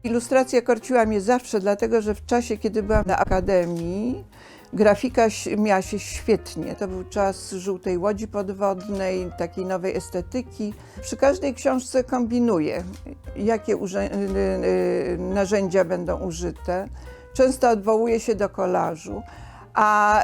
Ilustracja korciła mnie zawsze, dlatego że w czasie, kiedy byłam na akademii, grafika miała się świetnie. To był czas żółtej łodzi podwodnej, takiej nowej estetyki. Przy każdej książce kombinuję, jakie narzędzia będą użyte. Często odwołuję się do kolażu. A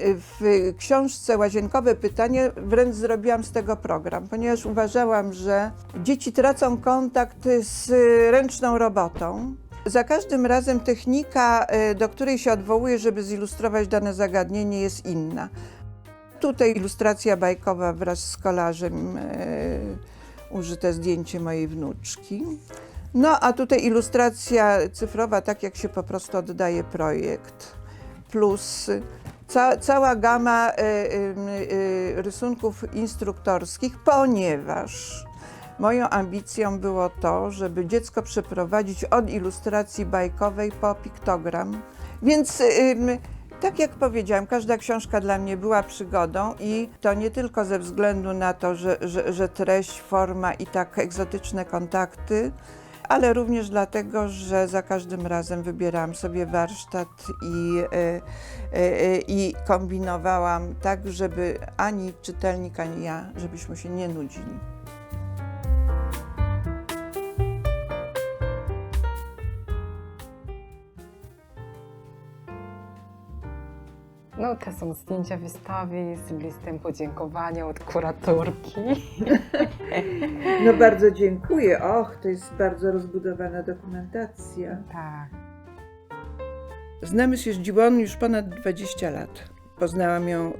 w książce Łazienkowe pytanie wręcz zrobiłam z tego program, ponieważ uważałam, że dzieci tracą kontakt z ręczną robotą. Za każdym razem technika, do której się odwołuję, żeby zilustrować dane zagadnienie, jest inna. Tutaj ilustracja bajkowa wraz z kolażem, użyte zdjęcie mojej wnuczki. No a tutaj ilustracja cyfrowa, tak jak się po prostu oddaje projekt. Plus cała gama rysunków instruktorskich, ponieważ moją ambicją było to, żeby dziecko przeprowadzić od ilustracji bajkowej po piktogram. Więc tak jak powiedziałam, każda książka dla mnie była przygodą i to nie tylko ze względu na to, że treść, forma i tak egzotyczne kontakty, ale również dlatego, że za każdym razem wybierałam sobie warsztat i kombinowałam tak, żeby ani czytelnik, ani ja, żebyśmy się nie nudzili. No, to są zdjęcia wystawy z listem podziękowania od kuratorki. No bardzo dziękuję. Och, to jest bardzo rozbudowana dokumentacja. Tak. Znamy się z Dziwoną już ponad 20 lat. Poznałam ją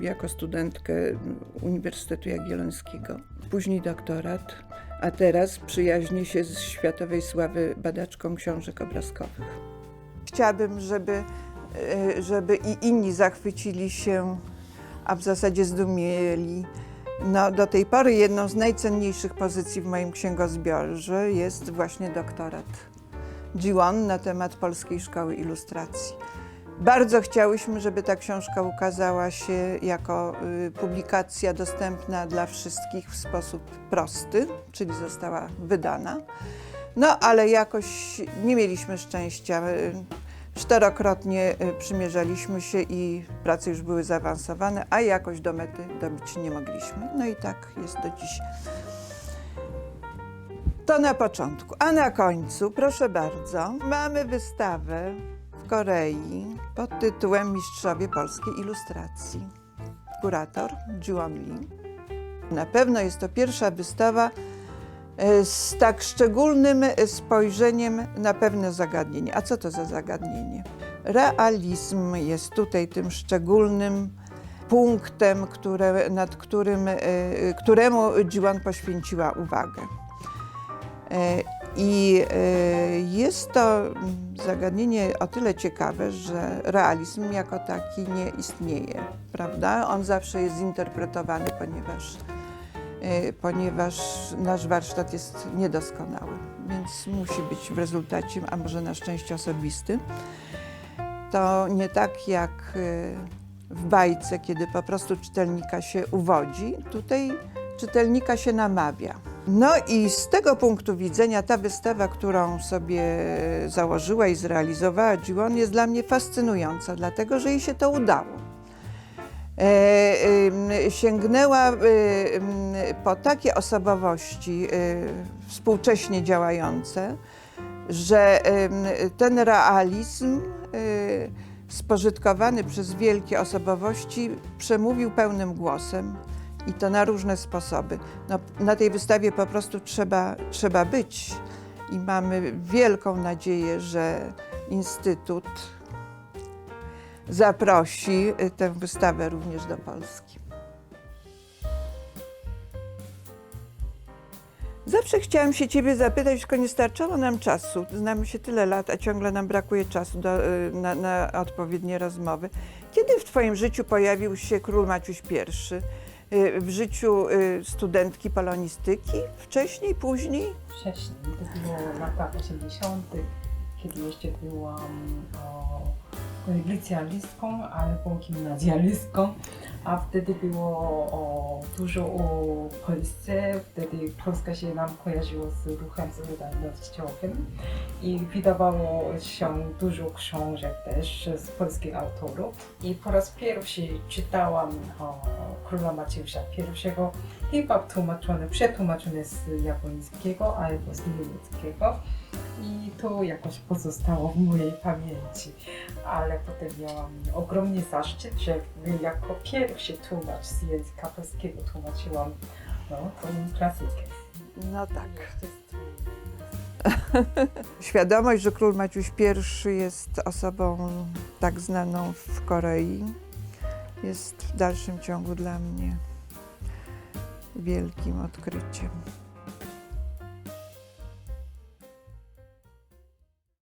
jako studentkę Uniwersytetu Jagiellońskiego, później doktorat, a teraz przyjaźnię się z światowej sławy badaczką książek obrazkowych. Chciałabym, żeby i inni zachwycili się, a w zasadzie zdumieli. No, do tej pory jedną z najcenniejszych pozycji w moim księgozbiorze jest właśnie doktorat Dziwon na temat Polskiej Szkoły Ilustracji. Bardzo chciałyśmy, żeby ta książka ukazała się jako publikacja dostępna dla wszystkich w sposób prosty, czyli została wydana. No, ale jakoś nie mieliśmy szczęścia. Czterokrotnie przymierzaliśmy się i prace już były zaawansowane, a jakoś do mety dobić nie mogliśmy. No i tak jest do dziś. To na początku. A na końcu, proszę bardzo, mamy wystawę w Korei pod tytułem Mistrzowie Polskiej Ilustracji. Kurator Jiwon Lee. Na pewno jest to pierwsza wystawa z tak szczególnym spojrzeniem na pewne zagadnienie. A co to za zagadnienie? Realizm jest tutaj tym szczególnym punktem, któremu Jiwon poświęciła uwagę. I jest to zagadnienie o tyle ciekawe, że realizm jako taki nie istnieje, prawda? On zawsze jest zinterpretowany, ponieważ nasz warsztat jest niedoskonały, więc musi być w rezultacie, a może na szczęście osobisty. To nie tak jak w bajce, kiedy po prostu czytelnika się uwodzi, tutaj czytelnika się namawia. No i z tego punktu widzenia ta wystawa, którą sobie założyła i zrealizowała Jiwon, jest dla mnie fascynująca, dlatego że jej się to udało. Sięgnęła po takie osobowości współcześnie działające, że ten realizm spożytkowany przez wielkie osobowości przemówił pełnym głosem i to na różne sposoby. No, na tej wystawie po prostu trzeba być i mamy wielką nadzieję, że Instytut zaprosi tę wystawę również do Polski. Zawsze chciałam się Ciebie zapytać, tylko nie starczało nam czasu. Znamy się tyle lat, a ciągle nam brakuje czasu na odpowiednie rozmowy. Kiedy w Twoim życiu pojawił się król Maciuś I? W życiu studentki polonistyki? Wcześniej, później? Wcześniej, to było w latach 80., kiedy jeszcze byłam licealistką albo gimnazjalistką. a wtedy było dużo o Polsce, wtedy Polska się nam kojarzyło z ruchem solidarnościowym i wydawało się dużo książek też z polskich autorów. I po raz pierwszy czytałam Króla Macieusza I, chyba przetłumaczone z japońskiego albo z niemieckiego. I to jakoś pozostało w mojej pamięci, ale potem miałam ogromny zaszczyt, że jako pierwszy tłumacz z języka polskiego tłumaczyłam tą klasykę. No tak. Świadomość, że król Maciuś I jest osobą tak znaną w Korei, jest w dalszym ciągu dla mnie wielkim odkryciem.